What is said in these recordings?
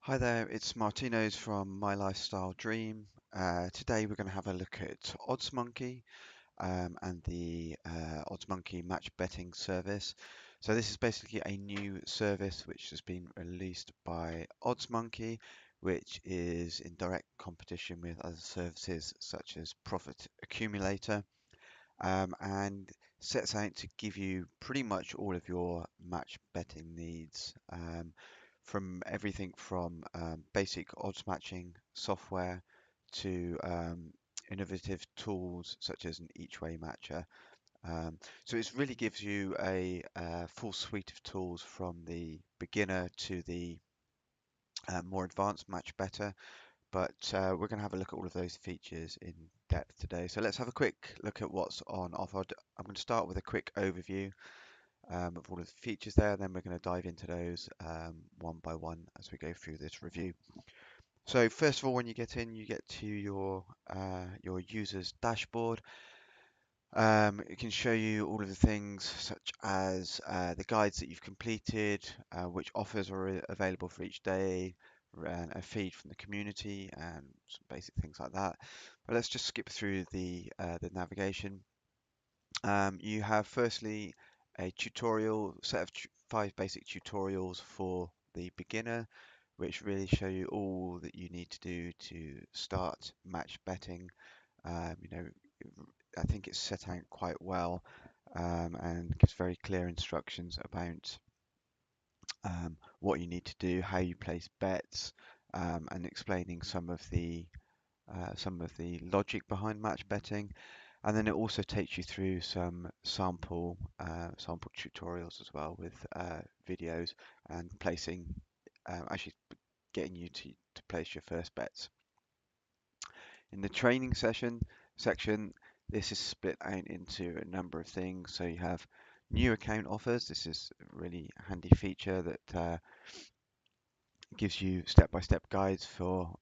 Hi there, it's Martino's from My Lifestyle Dream. Today we're going to have a look at Oddsmonkey and the Oddsmonkey match betting service. So this is basically a new service which has been released by Oddsmonkey, which is in direct competition with other services such as Profit Accumulator, and sets out to give you pretty much all of your match betting needs, from everything from basic odds matching software to innovative tools such as an each way matcher. So it really gives you a full suite of tools from the beginner to the more advanced match better. But we're going to have a look at all of those features in depth today. So let's have a quick look at what's on offer. I'm going to start with a quick overview of all of the features there, and then we're going to dive into those one by one as we go through this review. So first of all, when you get in, you get to your user's dashboard. It can show you all of the things such as the guides that you've completed, which offers are available for each day, and a feed from the community, and some basic things like that. But let's just skip through the navigation. You have firstly a tutorial set of 5 basic tutorials for the beginner, which really show you all that you need to do to start match betting. You know, I think it's set out quite well, and gives very clear instructions about what you need to do, how you place bets, and explaining some of the logic behind match betting. And then it also takes you through some sample tutorials as well with videos and placing, actually getting you to place your first bets. In the training section, this is split out into a number of things. So you have new account offers. This is a really handy feature that gives you step-by-step guides for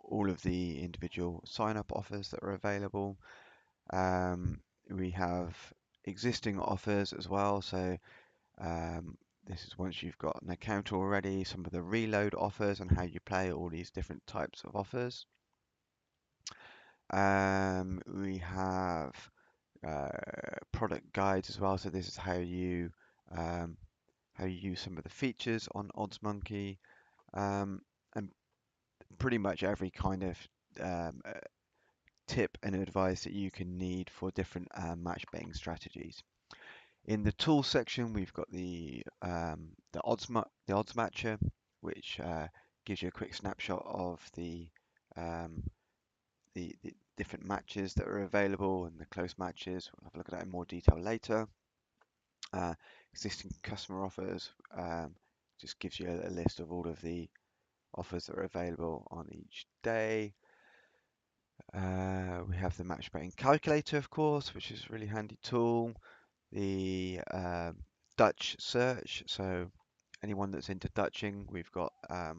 all of the individual sign-up offers that are available. We have existing offers as well. So this is once you've got an account already, some of the reload offers and how you play all these different types of offers. We have product guides as well. So this is um, how you use some of the features on Oddsmonkey, and pretty much every kind of tip and advice that you can need for different match betting strategies. In the tools section, we've got the odds matcher, which gives you a quick snapshot of um, the different matches that are available and the close matches. We'll have a look at that in more detail later. Uh, Existing customer offers just gives you a list of all of the offers that are available on each day. We have the match betting calculator, of course, which is a really handy tool. The Dutch search, so anyone that's into Dutching, we've got a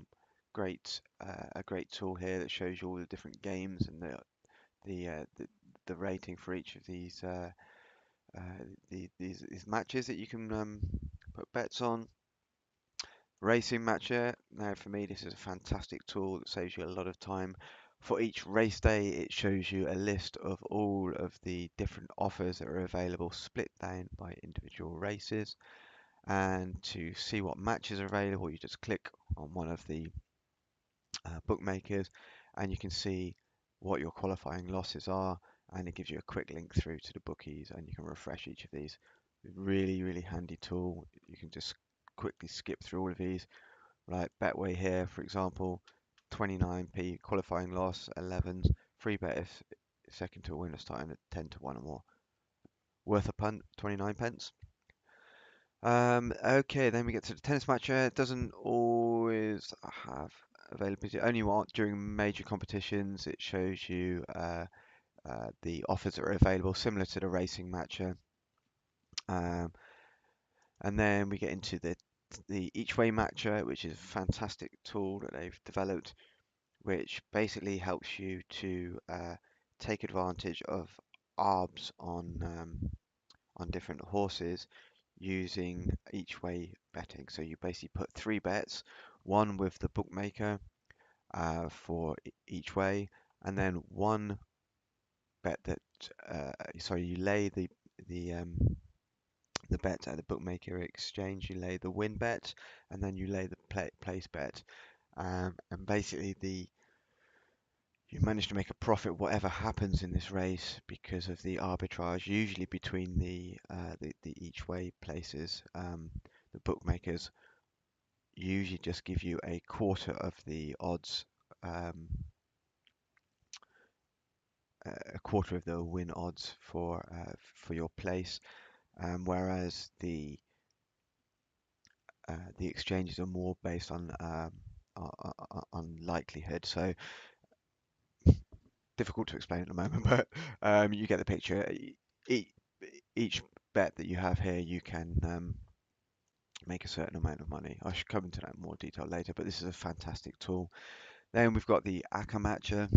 great tool here that shows you all the different games and the rating for each of these matches that you can put bets on. Racing matcher. Now, for me, this is a fantastic tool that saves you a lot of time. For each race day, it shows you a list of all of the different offers that are available, split down by individual races. And to see what matches are available, you just click on one of the bookmakers, and you can see what your qualifying losses are, and it gives you a quick link through to the bookies, and you can refresh each of these. Really, really handy tool. You can just quickly skip through all of these. Like Betway here, for example, 29p qualifying loss, 11s, free bet if second to a winner starting at 10 to 1 or more. Worth a punt, 29 pence. Okay, then we get to the tennis matcher. It doesn't always have availability, only during major competitions. It shows you the offers that are available, similar to the racing matcher. Um, and then we get into the each way matcher, which is a fantastic tool that they've developed, which basically helps you to take advantage of arbs on different horses using each way betting. So you basically put 3 bets one with the bookmaker for each way, and then one bet that sorry, you lay the um, the bet at the bookmaker exchange. You lay the win bet, and then you lay the place bet, and basically you manage to make a profit whatever happens in this race because of the arbitrage, usually between the each way places. The bookmakers usually just give you a quarter of the odds, um, a quarter of the win odds for your place, whereas the exchanges are more based on likelihood. So difficult to explain at the moment, but you get the picture. E- Each bet that you have here, you can make a certain amount of money. I should come into that in more detail later, but this is a fantastic tool. Then we've got the Accumulator.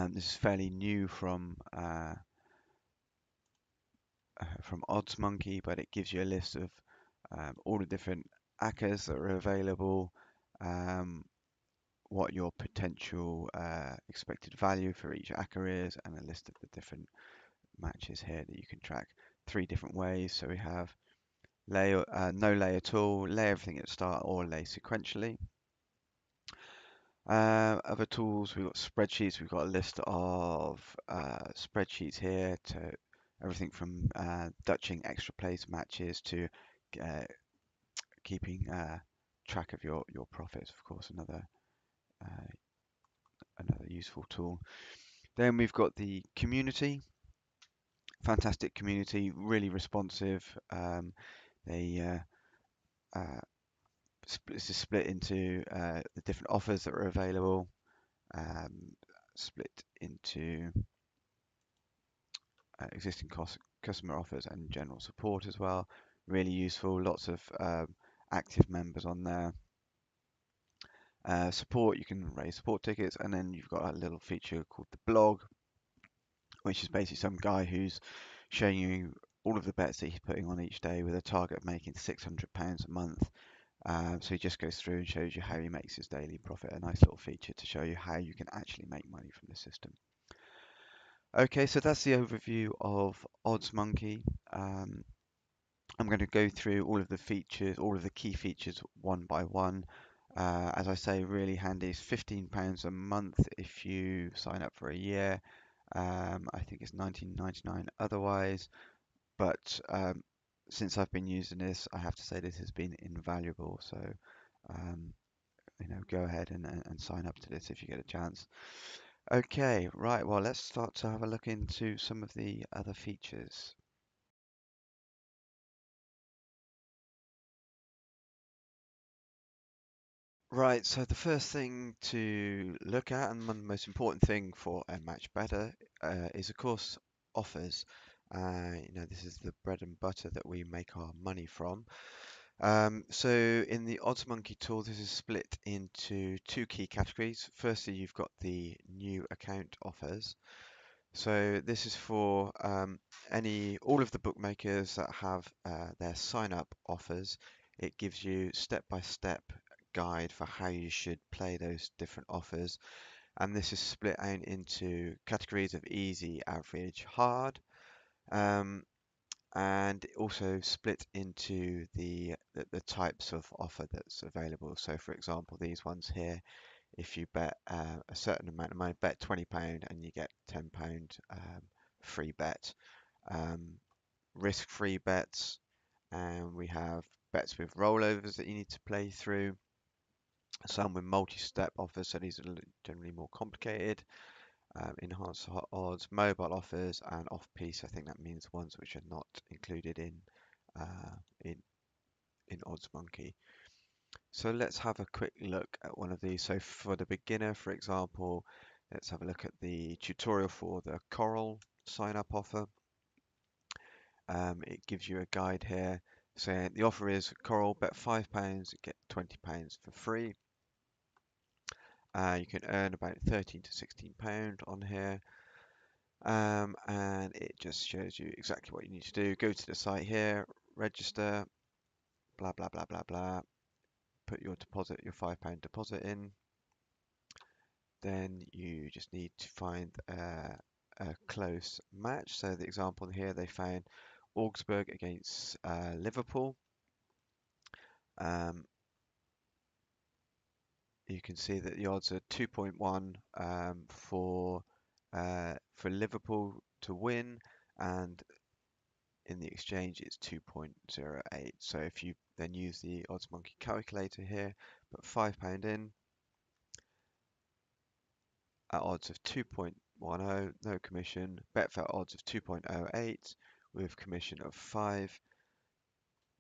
This is fairly new from Oddsmonkey, but it gives you a list of all the different ACCAs that are available, um, what your potential expected value for each ACCA is, and a list of the different matches here that you can track. Three different ways. So we have lay, no lay at all, lay everything at the start, or lay sequentially. Other tools, we've got spreadsheets. We've got a list of spreadsheets here to everything from Dutching extra place matches to uh, keeping track of your profits. Of course, uh, another useful tool. Then we've got the community. Fantastic community, really responsive. They This is split into the different offers that are available, split into existing customer offers and general support as well. Really useful. Lots of active members on there. Support, you can raise support tickets, and then you've got a little feature called the blog, which is basically some guy who's showing you all of the bets that he's putting on each day with a target of making £600 a month. So he just goes through and shows you how he makes his daily profit. A nice little feature to show you how you can actually make money from the system. Okay, so that's the overview of Oddsmonkey. I'm going to go through all of the features, all of the key features one by one. As I say, really handy. It's £15 a month if you sign up for a year. I think it's 19.99 otherwise. But since I've been using this, I have to say this has been invaluable. So um, go ahead and sign up to this if you get a chance. Okay, right. Well, let's start to have a look into some of the other features. Right, so the first thing to look at, and the most important thing for a match better, is of course offers. This is the bread and butter that we make our money from. So in the Oddsmonkey tool, this is split into two key categories. Firstly, you've got the new account offers. So this is for all of the bookmakers that have their sign up offers. It gives you step-by-step guide for how you should play those different offers. And this is split out into categories of easy, average, hard. Um, and also split into the types of offer that's available. So for example, these ones here, if you bet a certain amount of money, bet £20 and you get £10 free bet. Um, Risk-free bets, and we have bets with rollovers that you need to play through. Some with multi-step offers, so these are generally more complicated. Enhanced hot odds, mobile offers, and off-piece. I think that means ones which are not included uh, in in Oddsmonkey. So let's have a quick look at one of these. So for the beginner, for example, let's have a look at the tutorial for the Coral sign-up offer. It gives you a guide here saying the offer is Coral, bet £5, get £20 for free. You can earn about 13 to £16 on here. And it just shows you exactly what you need to do. Go to the site here, register, blah, blah, blah, blah, blah. put your deposit, your £5 deposit in. Then you just need to find a close match. So the example here, they found Augsburg against Liverpool. You can see that the odds are 2.1 for Liverpool to win, and in the exchange it's 2.08. So if you then use the Oddsmonkey calculator here, put £5 in at odds of 2.10, no commission. Betfair odds of 2.08 with commission of 5.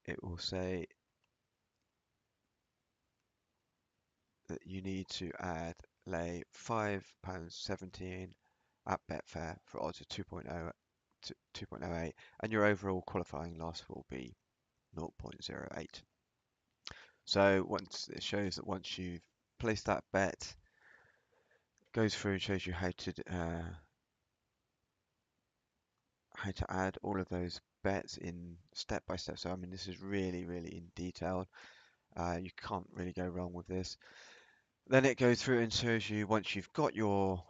It will say that you need to lay £5.17 at Betfair for odds of 2.0 to 2.08, and your overall qualifying loss will be 0.08. So once it shows that once you've placed that bet, goes through and shows you how to add all of those bets in step by step. So I mean, this is really in detail. You can't really go wrong with this. Then it goes through and shows you once you've got your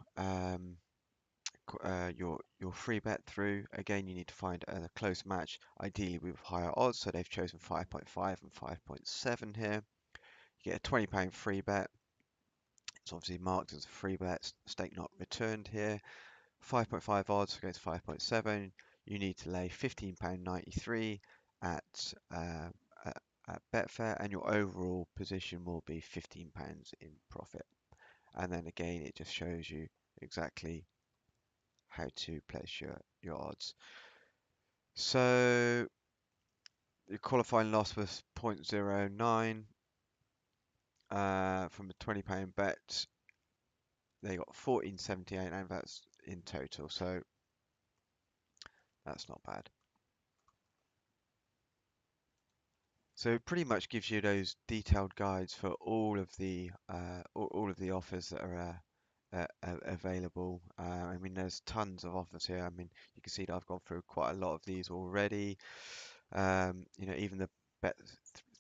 free bet through. Again, you need to find a close match, ideally with higher odds. So they've chosen 5.5 and 5.7 here. You get a £20 free bet. It's obviously marked as a free bet, stake not returned here. 5.5 odds against 5.7. You need to lay £15.93 at at Betfair, and your overall position will be £15 in profit. And then again, it just shows you exactly how to place your odds. So the qualifying loss was 0.09 from a £20 bet. They got 14.78, and that's in total, so that's not bad. So it pretty much gives you those detailed guides for all of the offers that are available. I mean, there's tons of offers here. I mean, you can see that I've gone through quite a lot of these already. You know, even the bet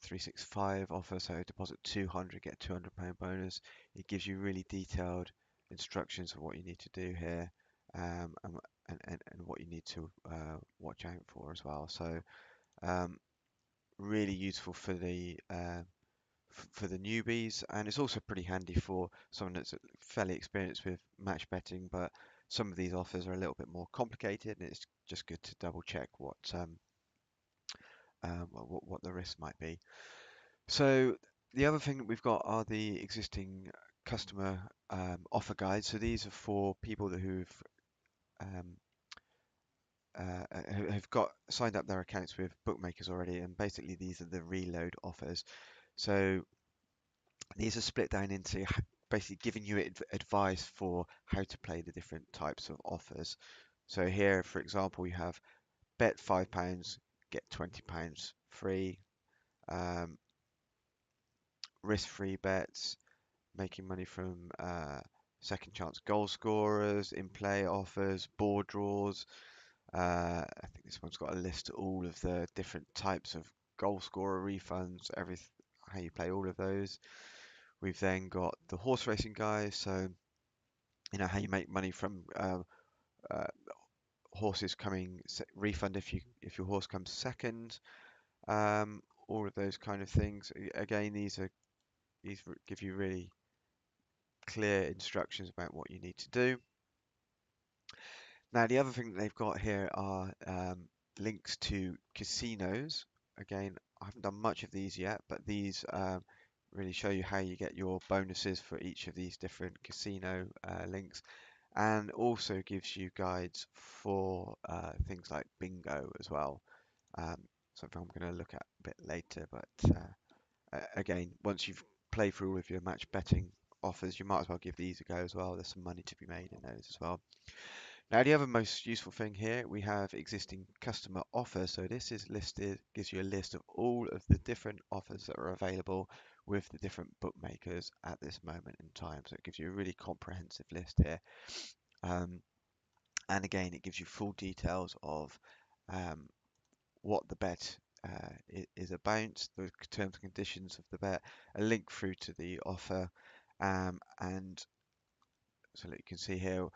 365 offer, so deposit 200, get £200 bonus. It gives you really detailed instructions of what you need to do here, and what you need to watch out for as well. So really useful for the newbies, and it's also pretty handy for someone that's fairly experienced with match betting, but some of these offers are a little bit more complicated, and it's just good to double check what the risk might be. So the other thing that we've got are the existing customer offer guides. So these are for people who've um, have got signed up their accounts with bookmakers already, and basically these are the reload offers. So these are split down into basically giving you advice for how to play the different types of offers. So here, for example, you have bet £5, get £20 free, risk-free bets, making money from second chance goal scorers, in-play offers, board draws. I think this one's got a list of all of the different types of goal scorer refunds, how you play all of those. We've then got the horse racing guys, so you know how you make money from uh, horses coming refund if your horse comes second. All of those kind of things. Again, these give you really clear instructions about what you need to do. Now, the other thing that they've got here are links to casinos. Again, I haven't done much of these yet, but these really show you how you get your bonuses for each of these different casino links, and also gives you guides for things like bingo as well. Something I'm going to look at a bit later, but again, once you've played through all of your match betting offers, you might as well give these a go as well. There's some money to be made in those as well. Now, the other most useful thing here, we have existing customer offers. So this is listed, gives you a list of all of the different offers that are available with the different bookmakers at this moment in time. So it gives you a really comprehensive list here. And again, it gives you full details of what the bet is about, the terms and conditions of the bet, a link through to the offer, and so that you can see here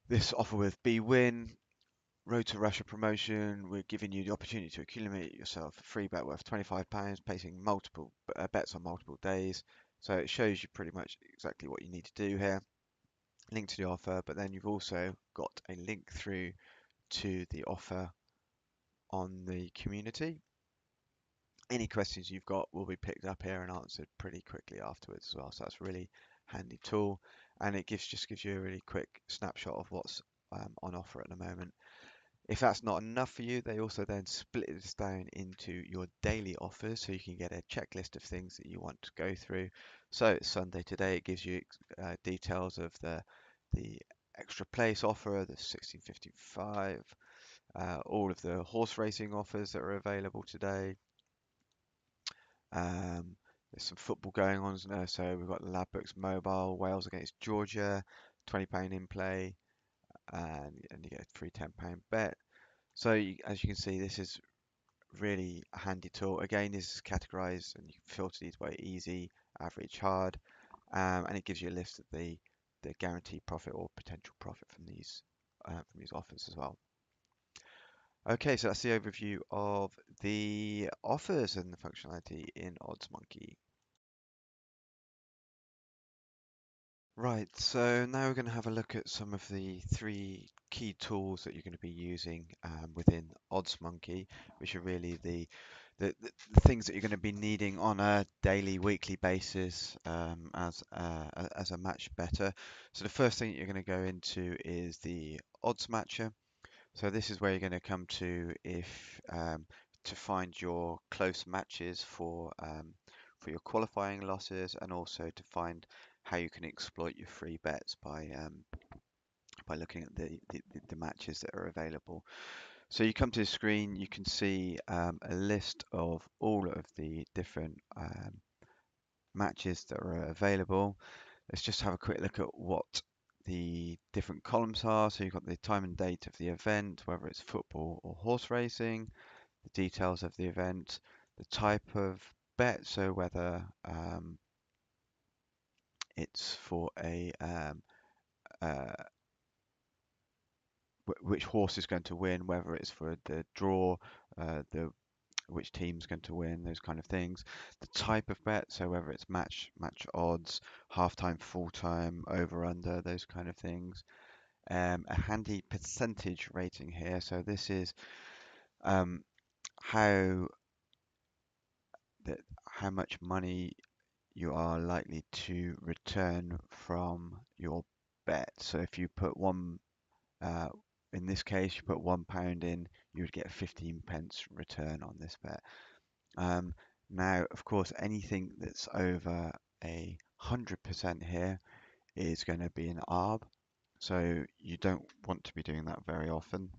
this offer with BWin. Road to Russia promotion, we're giving you the opportunity to accumulate yourself a free bet worth £25, placing multiple bets on multiple days. So it shows you pretty much exactly what you need to do here. Link to the offer, but then you've also got a link through to the offer on the community. Any questions you've got will be picked up here and answered pretty quickly afterwards as well. So that's a really handy tool, and it just gives you a really quick snapshot of what's on offer at the moment. If that's not enough for you, they also then split this down into your daily offers, so you can get a checklist of things that you want to go through. So it's Sunday today, it gives you details of the extra place offer, the 1655, all of the horse racing offers that are available today. There's some football going on, so we've got the Labbooks Mobile, Wales against Georgia, £20 in play, and you get a free £10 bet. So as you can see, this is really a handy tool. Again, this is categorized and you can filter these by easy, average, hard, and it gives you a list of the guaranteed profit or potential profit from these offers as well. Okay, so that's the overview of the offers and the functionality in Oddsmonkey. Right, so now we're going to have a look at some of the 3 key tools that you're going to be using within Oddsmonkey, which are really the things that you're going to be needing on a daily, weekly basis as a match bettor. So the first thing you're going to go into is the odds matcher. So this is where you're going to come to if to find your close matches for your qualifying losses, and also to find how you can exploit your free bets by looking at the matches that are available. So you come to the screen, you can see a list of all of the different matches that are available. Let's just have a quick look at what the different columns are. So you've got the time and date of the event, whether it's football or horse racing, the details of the event, the type of bet, so whether it's for uh, which horse is going to win, whether it's for the draw, the which team's going to win, those kind of things. The type of bet, so whether it's match odds, half time, full time, over under, those kind of things. A handy percentage rating here. So this is um, how how much money you are likely to return from your bet. So if you put uh, in this case, you put £1 in, you would get 15p return on this bet. Now, of course, anything that's over 100% here is going to be an ARB. So you don't want to be doing that very often.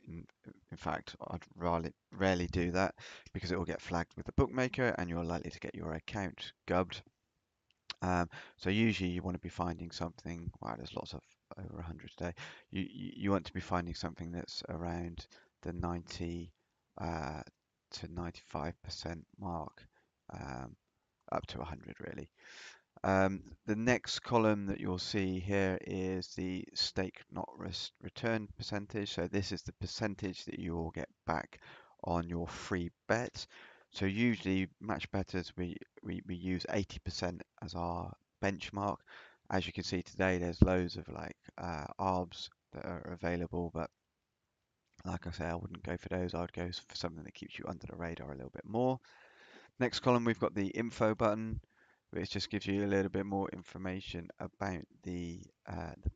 In fact, I'd rarely do that because it will get flagged with the bookmaker and you're likely to get your account gubbed. So usually you want to be finding something, wow, there's lots of over 100 today. You want to be finding something that's around the 90 to 95% mark, up to 100 really. The next column that you'll see here is the stake not return percentage. So this is the percentage that you will get back on your free bet. So usually match bettors we use 80% as our benchmark. As you can see today, there's loads of like ARBs that are available, but like I say, I wouldn't go for those. I would go for something that keeps you under the radar a little bit more. Next column, we've got the info button, which just gives you a little bit more information about the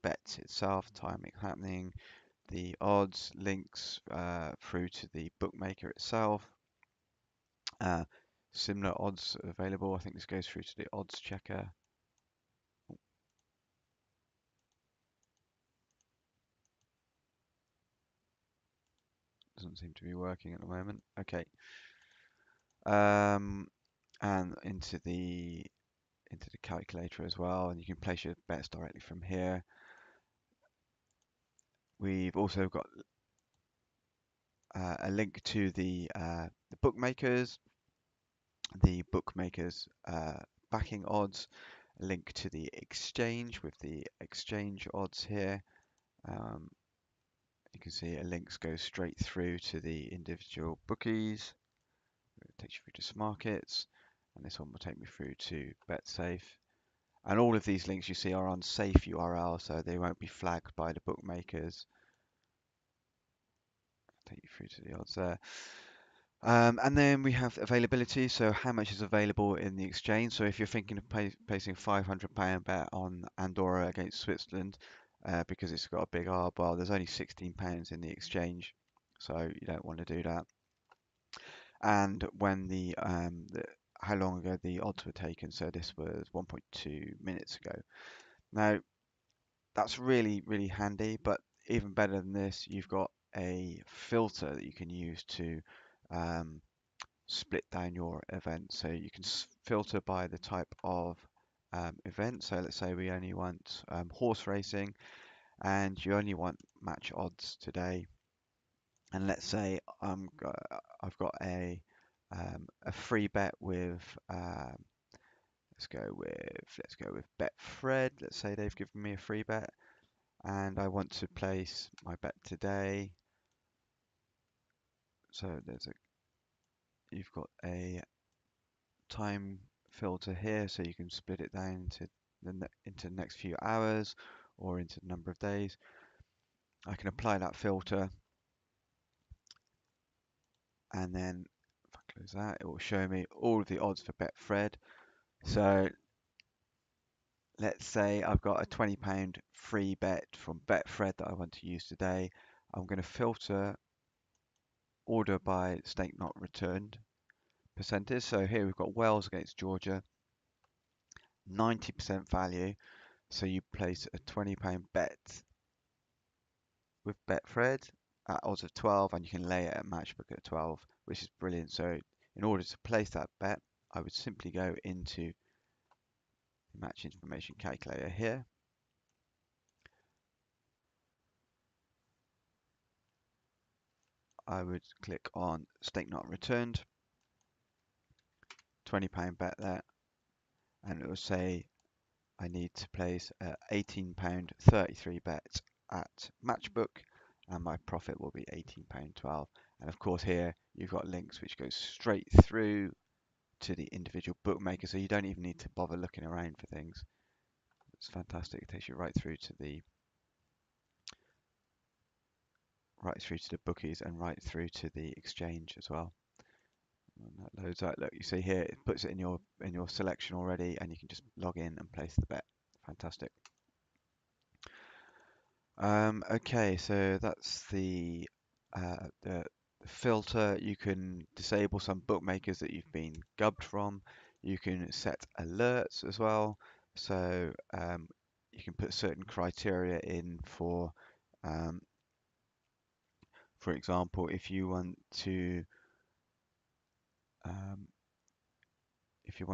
bets itself, timing happening, the odds, links through to the bookmaker itself. Similar odds available. I think this goes through to the odds checker. Doesn't seem to be working at the moment. Okay. And into the calculator as well, and you can place your bets directly from here. We've also got a link to the bookmakers backing odds, a link to the exchange with the exchange odds here. Um, you can see a links go straight through to the individual bookies. It takes you through to markets, and this one will take me through to BetSafe. And all of these links you see are on safe URL, so they won't be flagged by the bookmakers. Take you through to the odds there. And then we have availability, so how much is available in the exchange. So if you're thinking of placing £500 bet on Andorra against Switzerland, because it's got a big R bar, there's only £16 in the exchange, so you don't want to do that. And when how long ago the odds were taken, so this was 1.2 minutes ago. Now that's really, really handy, but even better than this, you've got a filter that you can use to split down your event. So you can filter by the type of event. So let's say we only want horse racing, and you only want match odds today. And let's say I've got a free bet with let's go with Betfred. Let's say they've given me a free bet, and I want to place my bet today. So you've got a time filter here, so you can split it down into the next few hours or into the number of days. I can apply that filter, and then if I close that, it will show me all of the odds for Betfred. So let's say I've got a £20 free bet from Betfred that I want to use today. I'm going to filter order by stake not returned percentage. So here we've got Wales against Georgia, 90% value. So you place a £20 bet with Betfred at odds of 12, and you can lay it at Matchbook at 12, which is brilliant. So in order to place that bet, I would simply go into the match information calculator here. I would click on stake not returned, £20 bet there, and it will say I need to place a £18.33 bet at Matchbook, and my profit will be £18.12. And of course here you've got links which go straight through to the individual bookmaker, so you don't even need to bother looking around for things. It's fantastic. It takes you right through to the bookies and right through to the exchange as well. And that loads out. Look, you see here it puts it in your selection already, and you can just log in and place the bet. Fantastic. Okay, so that's the filter. You can disable some bookmakers that you've been gubbed from. You can set alerts as well. So you can put certain criteria in for example, um, if you want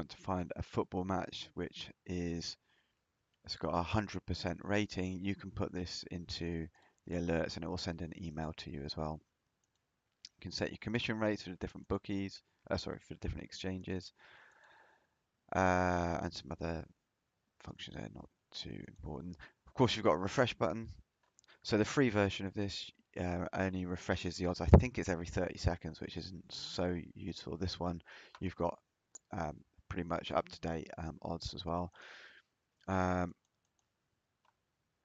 to find a football match which it's got a 100% rating, you can put this into the alerts, and it will send an email to you as well. You can set your commission rates for the different bookies, for the different exchanges, and some other functions there, not too important. Of course, you've got a refresh button. So the free version of this only refreshes the odds. I think it's every 30 seconds, which isn't so useful. This one, you've got pretty much up-to-date odds as well. And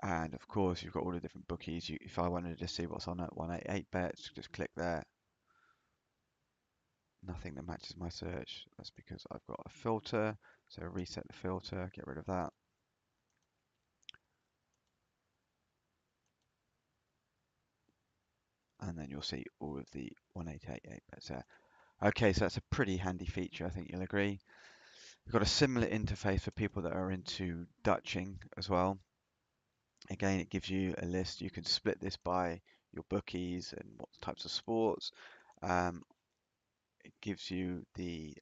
of course, you've got all the different bookies. If I wanted to see what's on at 188 bets, just click there. Nothing that matches my search. That's because I've got a filter. So reset the filter, get rid of that. And then you'll see all of the 1888 bets there. Okay, so that's a pretty handy feature, I think you'll agree. We've got a similar interface for people that are into Dutching as well. Again, it gives you a list. You can split this by your bookies and what types of sports. It gives you the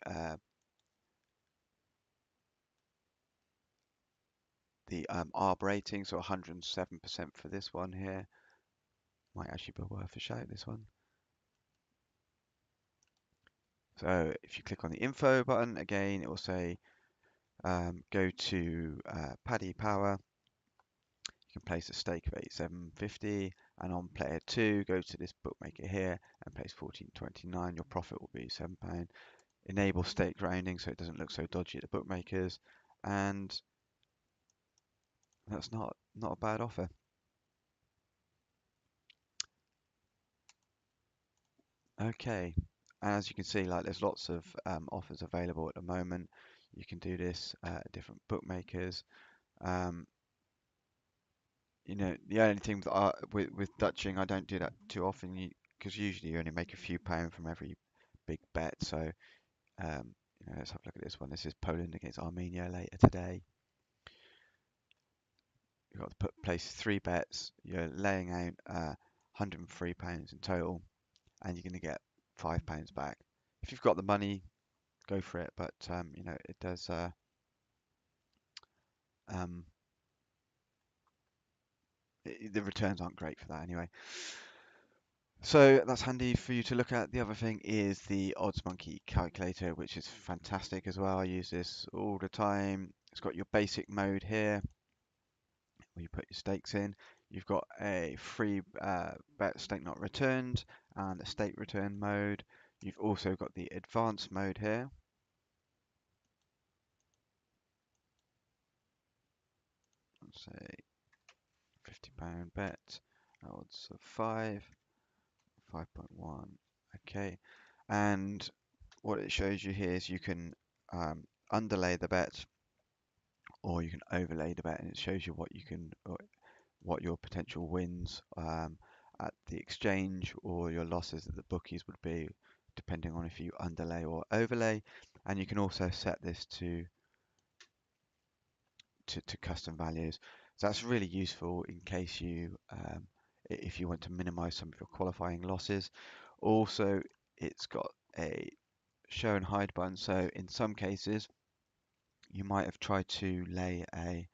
ARB rating, so 107% for this one here. Might actually be worth a shout, this one. So if you click on the info button again, it will say go to Paddy Power. You can place a stake of 87.50, and on player 2, go to this bookmaker here and place 14.29. Your profit will be £7. Enable stake rounding so it doesn't look so dodgy at the bookmakers, and that's not a bad offer. Okay, as you can see, like there's lots of offers available at the moment. You can do this at different bookmakers. Um, you know, the only thing with Dutching, I don't do that too often because usually you only make a few pounds from every big bet. So, let's have a look at this one. This is Poland against Armenia later today. You've got to place 3 bets. You're laying out £103 in total, and you're going to get £5 back. If you've got the money, go for it. But it does. Um, the returns aren't great for that anyway. So that's handy for you to look at. The other thing is the Oddsmonkey calculator, which is fantastic as well. I use this all the time. It's got your basic mode here, where you put your stakes in. You've got a free bet stake not returned and a stake return mode. You've also got the advanced mode here. Let's say £50 bet, odds of 5.1. Okay, and what it shows you here is you can underlay the bet or you can overlay the bet, and it shows you what your potential wins at the exchange or your losses at the bookies would be, depending on if you underlay or overlay. And you can also set this to custom values. So that's really useful in case if you want to minimize some of your qualifying losses. Also, it's got a show and hide button. So in some cases, you might have tried to lay a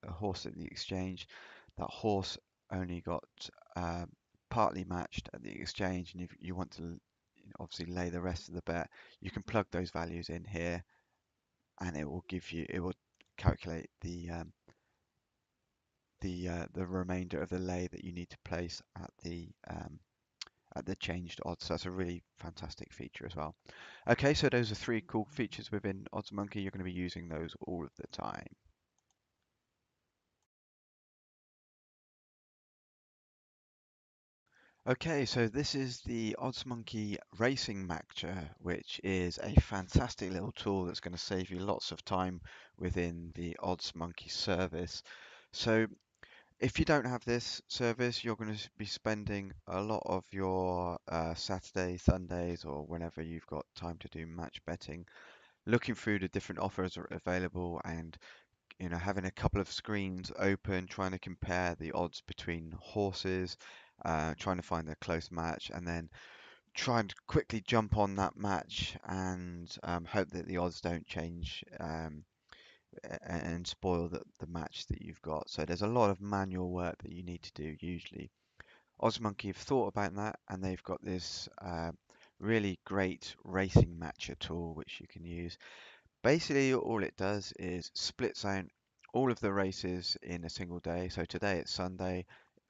horse at the exchange. That horse only got um, partly matched at the exchange, and if you want to obviously lay the rest of the bet, you can plug those values in here, and it will calculate the remainder of the lay that you need to place at the changed odds. So that's a really fantastic feature as well. Okay, so those are 3 cool features within Oddsmonkey. You're going to be using those all of the time. Okay, so this is the Oddsmonkey Racing Matcher, which is a fantastic little tool that's going to save you lots of time within the Oddsmonkey service. So if you don't have this service, you're going to be spending a lot of your Saturdays, Sundays, or whenever you've got time to do match betting, looking through the different offers that are available and having a couple of screens open, trying to compare the odds between horses, trying to find a close match, and then trying to quickly jump on that match and hope that the odds don't change and spoil the match that you've got. So there's a lot of manual work that you need to do usually. Oddsmonkey have thought about that, and they've got this really great racing matcher tool which you can use. Basically, all it does is splits out all of the races in a single day. So today it's Sunday,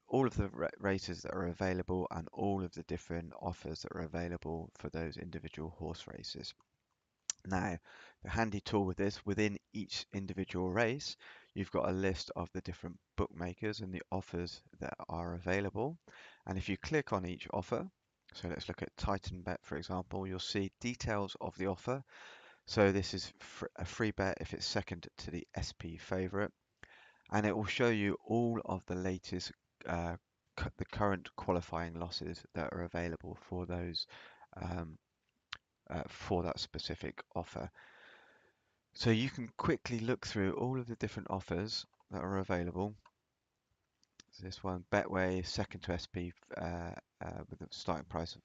all of the races that are available and all of the different offers that are available for those individual horse races. Now, the handy tool with this, within each individual race, you've got a list of the different bookmakers and the offers that are available. And if you click on each offer, so let's look at Titan Bet, for example, you'll see details of the offer. So this is a free bet if it's second to the SP favorite, and it will show you all of the latest, uh, the current qualifying losses that are available for those um, for that specific offer. So you can quickly look through all of the different offers that are available. So this one, Betway, second to SP with a starting price of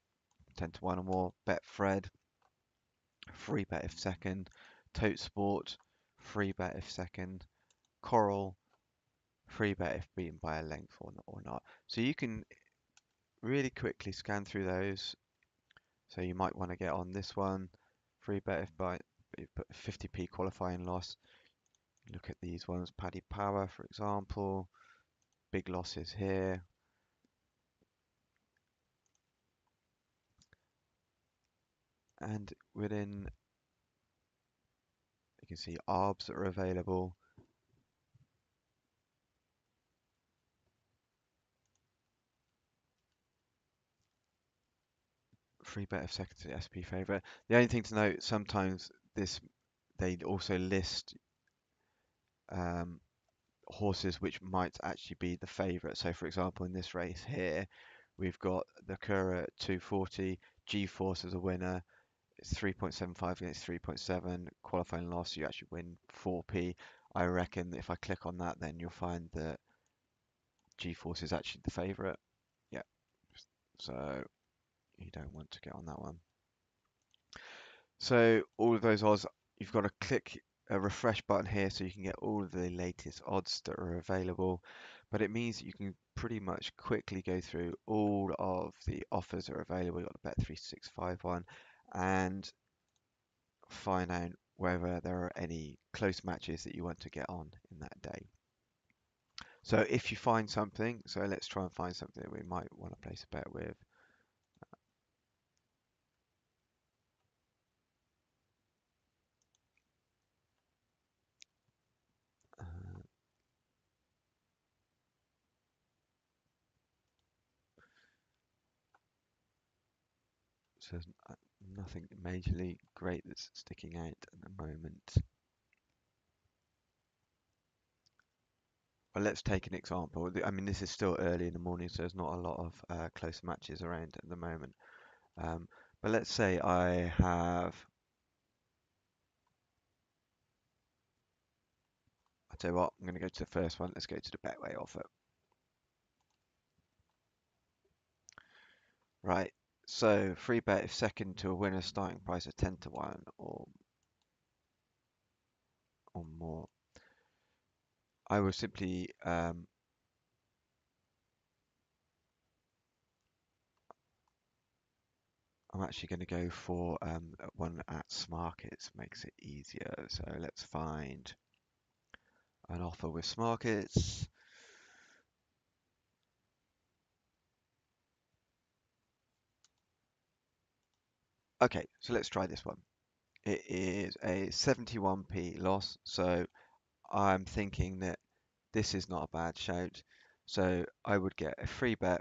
10 to 1 or more. Betfred, free bet if second. Tote Sport, free bet if second. Coral, free bet if beaten by a length or not. So you can really quickly scan through those So you might want to get on this one. Free bet if by you put 50p qualifying loss. Look at these ones, Paddy Power, for example. Big losses here. And within, you can see ARBs that are available. Free bet of second to SP favorite. The only thing to note, sometimes they also list um, horses which might actually be the favorite. So for example, in this race here, we've got the Cura at 240, G-Force as a winner. It's 3.75 against 3.7. Qualifying loss, you actually win 4p. I reckon if I click on that, then you'll find that G-Force is actually the favorite. Yeah, so you don't want to get on that one. So all of those odds, you've got to click a refresh button here so you can get all of the latest odds that are available. But it means that you can pretty much quickly go through all of the offers that are available. You've got the Bet365 one and find out whether there are any close matches that you want to get on in that day. So if you find something, so let's try and find something that we might want to place a bet with. Uh, so there's nothing majorly great that's sticking out at the moment. Well, let's take an example. I mean, this is still early in the morning, so there's not a lot of close matches around at the moment. But let's say I have, I'll tell you what, I'm going to go to the first one. Let's go to the Betway offer. Right, so free bet if second to a winner starting price of 10 to 1 or more. I will simply, I'm actually going to go for one at Smarkets, makes it easier. So let's find an offer with Smarkets. Okay, so let's try this one. It is a 71p loss, so I'm thinking that this is not a bad shout. So I would get a free bet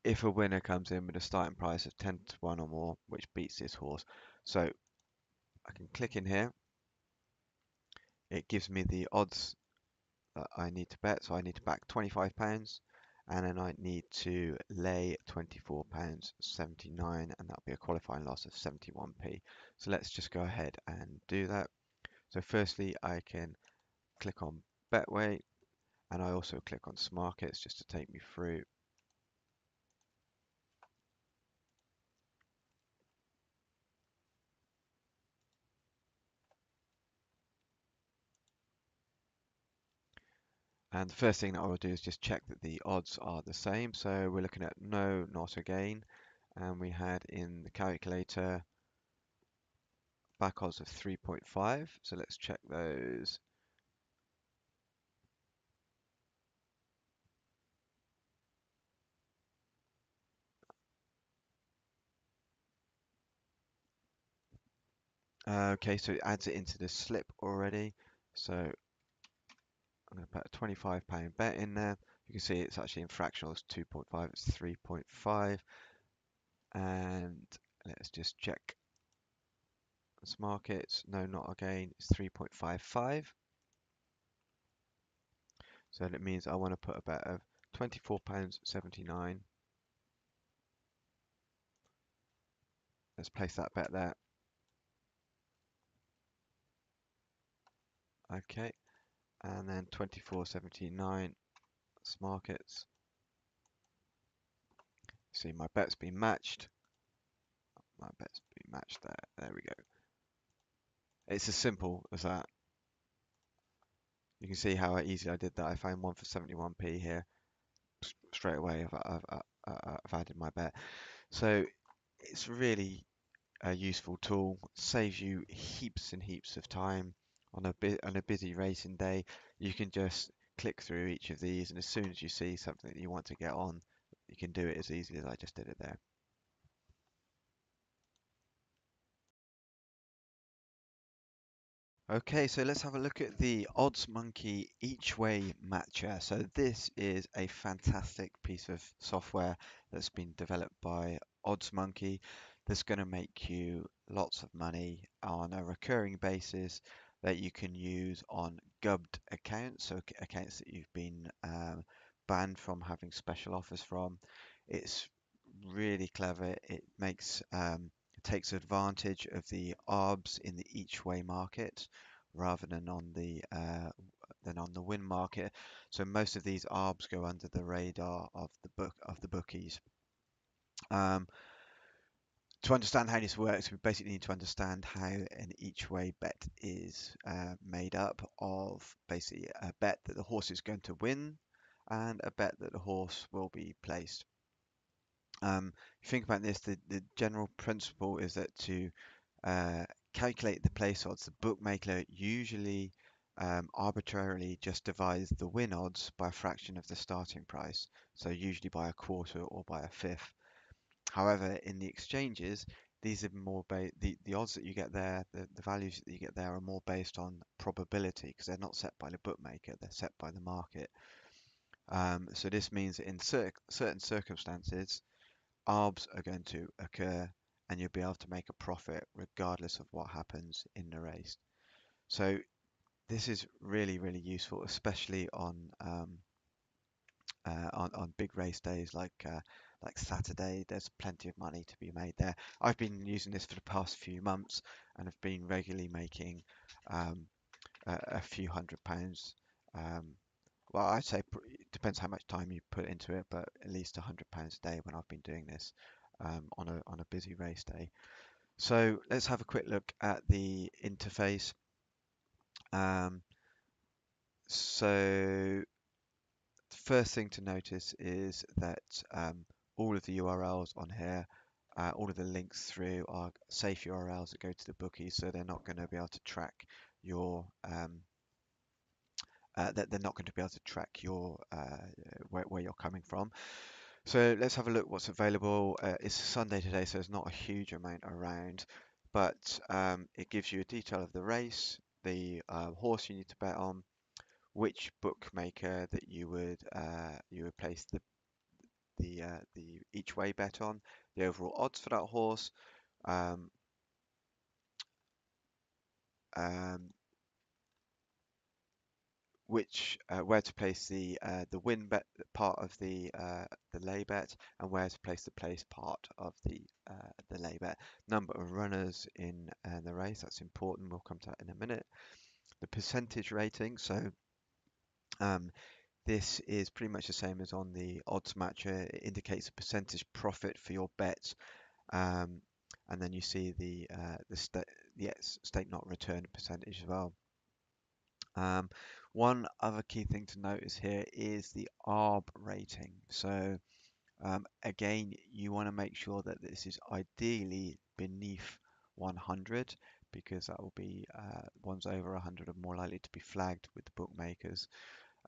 if a winner comes in with a starting price of 10 to 1 or more, which beats this horse. So I can click in here. It gives me the odds that I need to bet. So I need to back £25 and then I need to lay £24.79 and that'll be a qualifying loss of 71p. So let's just go ahead and do that. So firstly, I can click on Betway and I also click on Smarkets just to take me through. And the first thing that I will do is just check that the odds are the same. So we're looking at no, not again. And we had in the calculator back odds of 3.5. So let's check those. Okay, so it adds it into the slip already. So I'm going to put a £25 bet in there. You can see it's actually in fractionals 2.5, it's 3.5. And let's just check this markets. No, not again. It's 3.55. So that means I want to put a bet of £24.79. Let's place that bet there. Okay, and then 24.79 markets. See, my bet's been matched. My bet's been matched there. There we go. It's as simple as that. You can see how easy I did that. I found one for 71p here. Straight away, I've added my bet. So it's really a useful tool, saves you heaps and heaps of time on a busy racing day. You can just click through each of these, and as soon as you see something that you want to get on, you can do it as easily as I just did it there. Okay, so let's have a look at the Oddsmonkey each way matcher. So this is a fantastic piece of software that's been developed by Oddsmonkey that's going to make you lots of money on a recurring basis that you can use on gubbed accounts, so accounts that you've been banned from having special offers from. It's really clever. It takes advantage of the ARBs in the each way market rather than on the win market. So most of these ARBs go under the radar of the bookies. Um, to understand how this works, we basically need to understand how an each way bet is made up of basically a bet that the horse is going to win and a bet that the horse will be placed. If you think about this, the general principle is that to uh, calculate the place odds, the bookmaker usually arbitrarily just divides the win odds by a fraction of the starting price, so usually by a quarter or by a fifth. However, in the exchanges, these are the odds that you get there, the values that you get there are more based on probability because they're not set by the bookmaker, they're set by the market. So this means that in certain circumstances, ARBs are going to occur and you'll be able to make a profit regardless of what happens in the race. So this is really, really useful, especially on big race days like Saturday. There's plenty of money to be made there. I've been using this for the past few months and have been regularly making um, a few £100. Um, well, I'd say it depends how much time you put into it, but at least £100 a day when I've been doing this on a busy race day. So let's have a quick look at the interface. Um, so the first thing to notice is that all of the URLs on here, all of the links through are safe URLs that go to the bookies, so they're not going to be able to track your that they're not going to be able to track your where you're coming from. So let's have a look what's available. It's a Sunday today, so there's not a huge amount around, but it gives you a detail of the race, the horse you need to bet on, which bookmaker that you would place the each way bet on, the overall odds for that horse, um, um, which where to place the win bet part of the lay bet, and where to place the place part of the lay bet. Number of runners in the race, that's important. We'll come to that in a minute. The percentage rating. So um, this is pretty much the same as on the odds matcher. It indicates a percentage profit for your bet, um, and then you see the stake not returned percentage as well. Um, one other key thing to notice here is the ARB rating. So again, you want to make sure that this is ideally beneath 100 because that will be ones over 100 are more likely to be flagged with the bookmakers.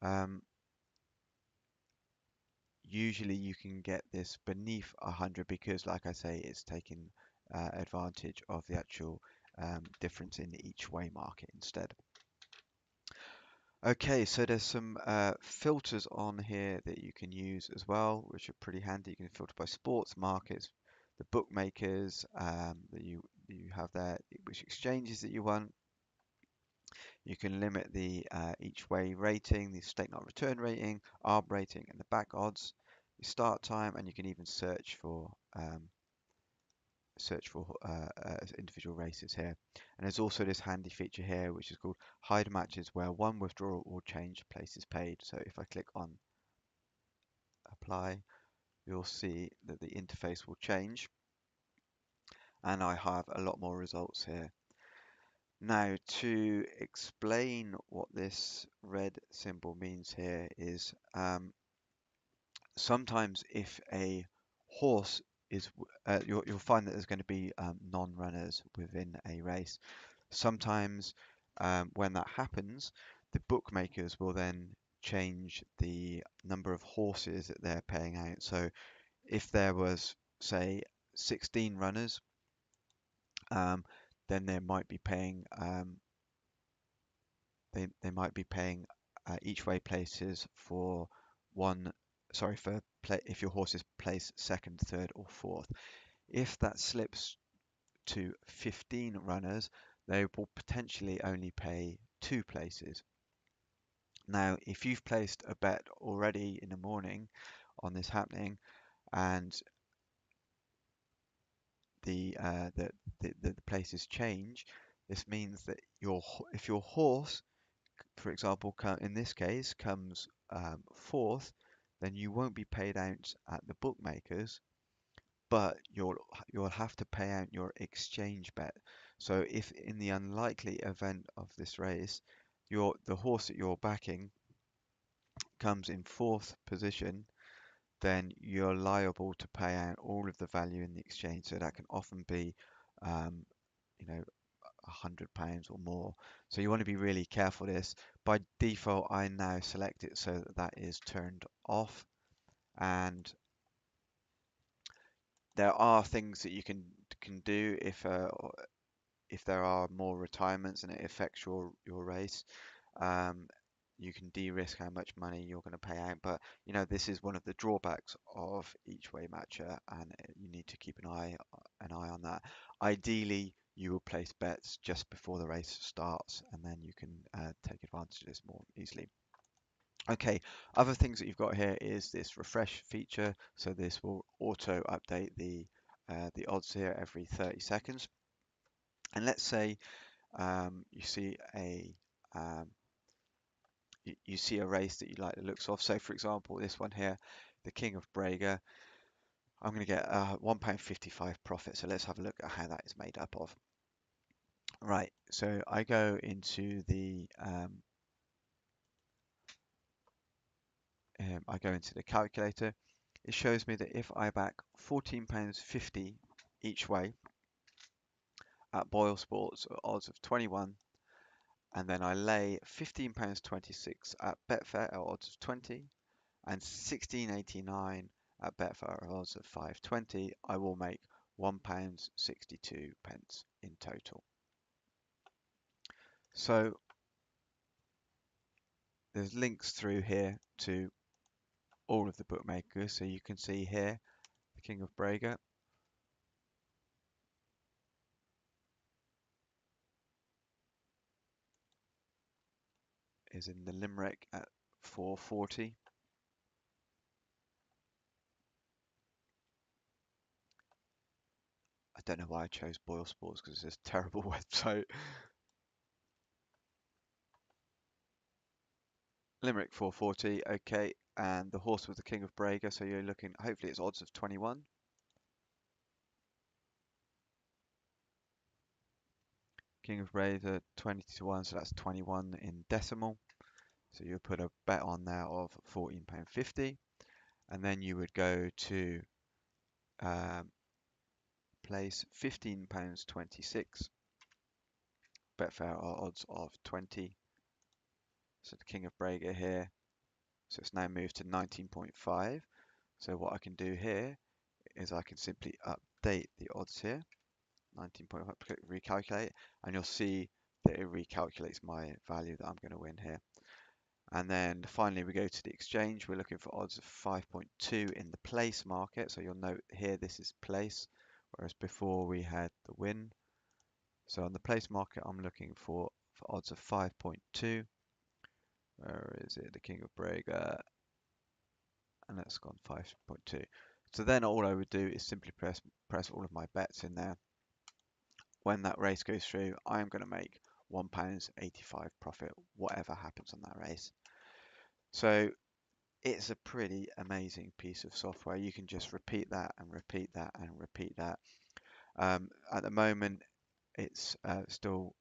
Um, Usually you can get this beneath 100 because, like I say, it's taking advantage of the actual difference in the each way market instead. Okay, so there's some filters on here that you can use as well, which are pretty handy. You can filter by sports, markets, the bookmakers that you have there, which exchanges that you want. You can limit the each way rating, the stake not return rating, ARB rating, and the back odds, the start time, and you can even individual races here. And there's also this handy feature here, which is called hide matches, where one withdrawal or change places paid. So if I click on apply, you'll see that the interface will change, and I have a lot more results here. Now, to explain what this red symbol means here is sometimes if a horse is you'll find that there's going to be non-runners within a race. Sometimes when that happens, the bookmakers will then change the number of horses that they're paying out. So if there was, say, 16 runners, um, then they might be paying they might be paying each way places for one. Sorry, for if your horse is placed second, third, or fourth. If that slips to 15 runners, they will potentially only pay 2 places. Now, if you've placed a bet already in the morning on this happening, and the places change, this means that if your horse, for example, in this case, comes fourth, then you won't be paid out at the bookmakers, but you'll have to pay out your exchange bet. So if in the unlikely event of this race, the horse that you're backing comes in fourth position, then you're liable to pay out all of the value in the exchange. So that can often be, um, you know, £100 or more. So you want to be really careful of this. By default, I now select it so that that is turned off. And there are things that you can do if there are more retirements and it affects your race. Um, you can de-risk how much money you're going to pay out, but this is one of the drawbacks of each way matcher, and you need to keep an eye on that. Ideally, you will place bets just before the race starts, and then you can take advantage of this more easily. Okay, other things that you've got here is this refresh feature, so this will auto update the odds here every 30 seconds. And let's say you see um, you see a race that you like the looks of. So for example, this one here, the King of Braga, I'm going to get £1.55 profit. So let's have a look at how that is made up of. Right, so I go into the calculator. It shows me that if I back £14.50 each way at Boyle Sports at odds of 21, and then I lay £15.26 at Betfair at odds of 20, and 16.89 at Betfair at odds of 5.20, I will make £1.62 in total. So there's links through here to all of the bookmakers. So you can see here, the King of Braga is in the Limerick at 4.40. I don't know why I chose Boyle Sports because it's a terrible website. Limerick 4.40, okay, and the horse was the King of Braga, so you're looking, hopefully it's odds of 21. King of Braga 20-1, so that's 21 in decimal. So you put a bet on there of £14.50, and then you would go to place £15.26. Betfair are odds of 20. So the King of Braga here. So it's now moved to 19.5. So what I can do here is I can simply update the odds here. 19.5, click recalculate, and you'll see that it recalculates my value that I'm going to win here. And then finally we go to the exchange. We're looking for odds of 5.2 in the place market. So you'll note here this is place, whereas before we had the win. So on the place market I'm looking for odds of 5.2. Where is it? The King of Braga, and that's gone 5.2. So then all I would do is simply press all of my bets in there. When that race goes through, I am going to make £1.85 profit, whatever happens on that race. So it's a pretty amazing piece of software. You can just repeat that and repeat that and repeat that. At the moment, it's still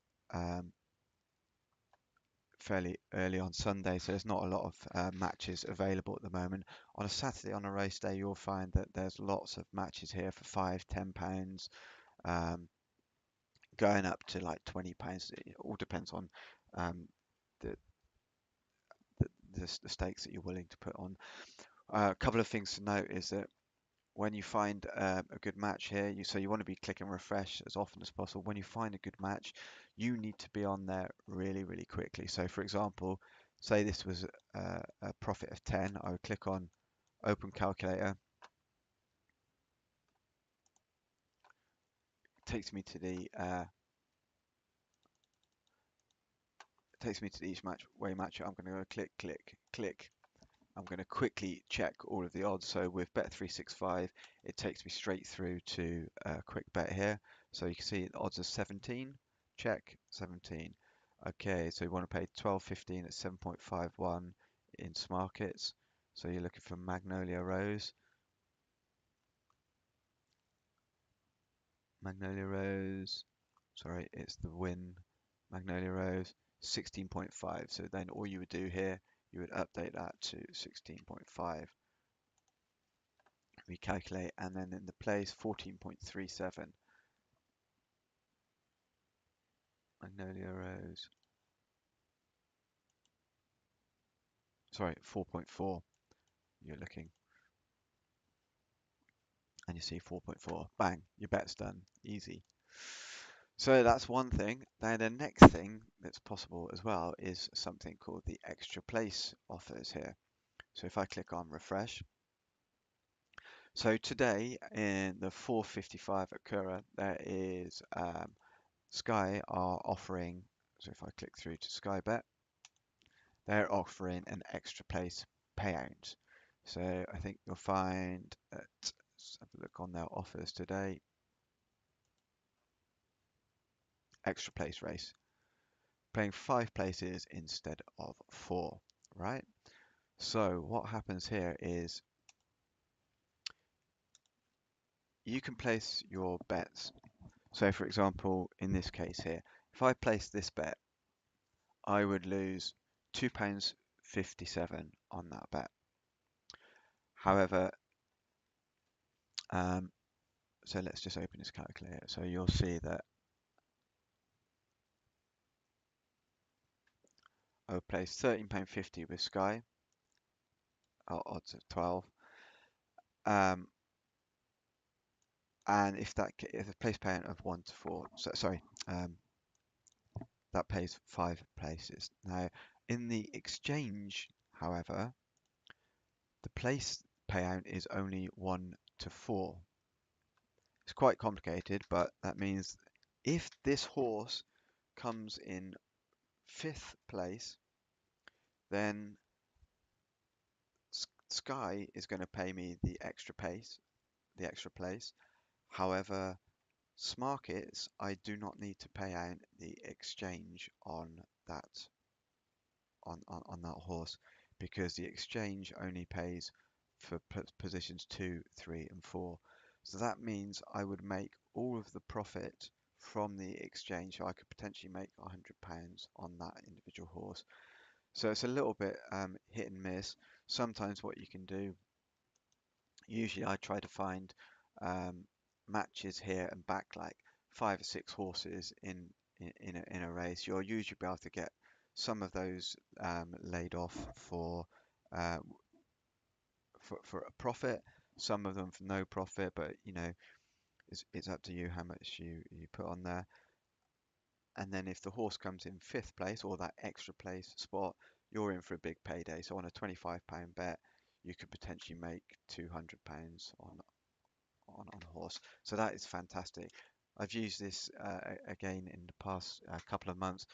fairly early on Sunday, so there's not a lot of matches available at the moment. On a Saturday, on a race day, you'll find that there's lots of matches here for £5, £10, um, going up to like £20. It all depends on um, the, the stakes that you're willing to put on. A couple of things to note is that when you find a good match here, you want to be clicking refresh as often as possible. When you find a good match, you need to be on there really, really quickly. So, for example, say this was a profit of 10, I would click on Open Calculator. It takes me to the each match where you match it. I'm going to go click, click, click. I'm going to quickly check all of the odds. So with Bet365, it takes me straight through to a quick bet here. So you can see the odds are 17. Check 17. Okay, so you want to pay 12.15 at 7.51 in Smarkets. So you're looking for Magnolia Rose. Magnolia Rose. Sorry, it's the win. Magnolia Rose 16.5. So then all you would do here, you would update that to 16.5. Recalculate, and then in the place 14.37. Magnolia Rose. Sorry, 4.4. You're looking, and you see 4.4. Bang, your bet's done. Easy. So that's one thing. Now the next thing that's possible as well is something called the extra place offers here. So if I click on refresh. So today in the 4:55 at Cura, there is Sky are offering. So if I click through to Sky Bet, they're offering an extra place payout. So I think you'll find that, let's have a look on their offers today. Extra place race, playing 5 places instead of 4, right? So what happens here is you can place your bets. So for example, in this case here, if I place this bet, I would lose £2.57 on that bet. However, so let's just open this calculator. So you'll see that I would place £13.50 with Sky, odds of 12. And if a place payout of 1 to 4, so, sorry, that pays 5 places. Now, in the exchange, however, the place payout is only 1 to 4. It's quite complicated, but that means if this horse comes in 5th place, then Sky is going to pay me the extra place. However, Smarkets, I do not need to pay out the exchange on that that horse, because the exchange only pays for positions 2, 3, and 4. So that means I would make all of the profit from the exchange. So I could potentially make £100 on that individual horse. So it's a little bit hit and miss. Sometimes what you can do, usually I try to find matches here and back like 5 or 6 horses in a race. You'll usually be able to get some of those laid off uh, for a profit, some of them for no profit, but you know, it's up to you how much you put on there. And then if the horse comes in 5th place, or that extra place spot, you're in for a big payday. So on a £25 bet, you could potentially make £200 on a horse. So that is fantastic. I've used this again in the past couple of months.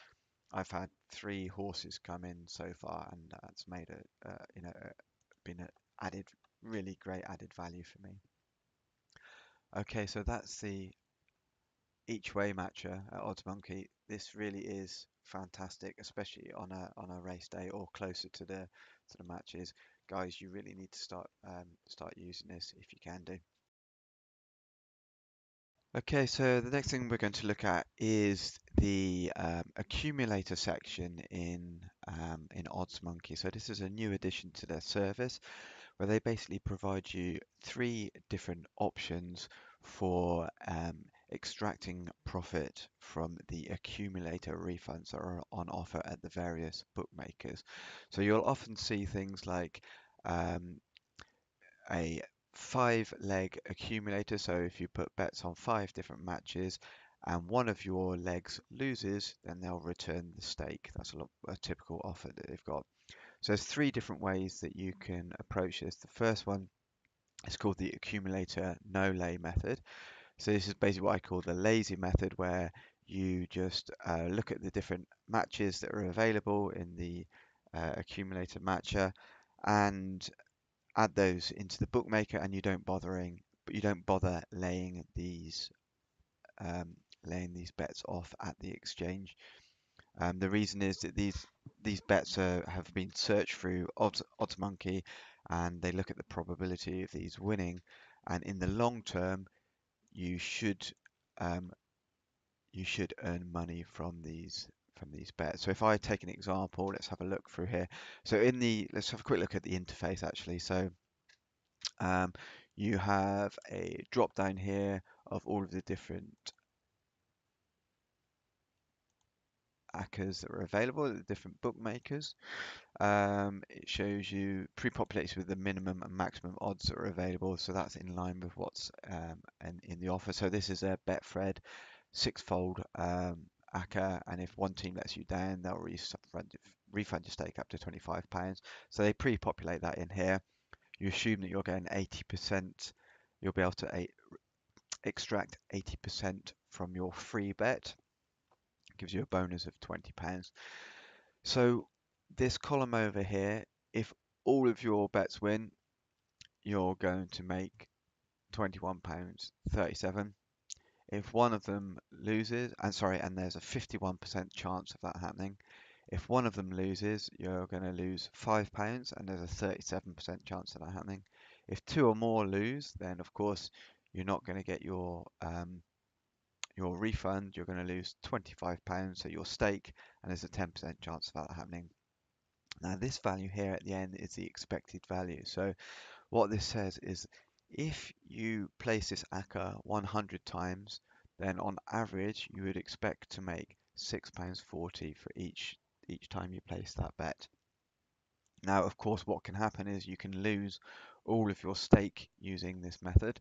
I've had 3 horses come in so far, and that's made been a added really great added value for me. Okay, so that's the each way matcher at Oddsmonkey. This really is fantastic, especially on a race day or closer to the matches. Guys, you really need to start using this if you can do. Okay, so the next thing we're going to look at is the accumulator section in Oddsmonkey. So this is a new addition to their service where they basically provide you three different options for extracting profit from the accumulator refunds that are on offer at the various bookmakers. So you'll often see things like um, a 5 leg accumulator. So if you put bets on 5 different matches and one of your legs loses, then they'll return the stake. That's a typical offer that they've got. So there's three different ways that you can approach this. The first one is called the accumulator no lay method. So this is basically what I call the lazy method, where you just look at the different matches that are available in the accumulator matcher and add those into the bookmaker, and you don't bother um, laying these bets off at the exchange. The reason is that these bets have been searched through Oddsmonkey, and they look at the probability of these winning. And in the long term, you should um, you should earn money from these bets. So if I take an example, let's have a look through here. So let's have a quick look at the interface actually. So um, you have a drop down here of all of the different ACCAs that are available at the different bookmakers. It shows you pre-populated with the minimum and maximum odds that are available, so that's in line with what's in the offer. So this is a Betfred six-fold ACCA, and if one team lets you down, they'll refund your stake up to £25. So they pre-populate that in here. You assume that you're getting 80%. You'll be able to extract 80% from your free bet. It gives you a bonus of £20. So this column over here, if all of your bets win, you're going to make £21.37. If one of them loses, and there's a 51% chance of that happening. If one of them loses, you're going to lose £5, and there's a 37% chance of that happening. If two or more lose, then of course you're not going to get your refund. You're going to lose £25, so your stake, and there's a 10% chance of that happening. Now this value here at the end is the expected value. So what this says is if you place this ACCA 100 times, then on average you would expect to make £6.40 for each time you place that bet. Now, of course, what can happen is you can lose all of your stake using this method,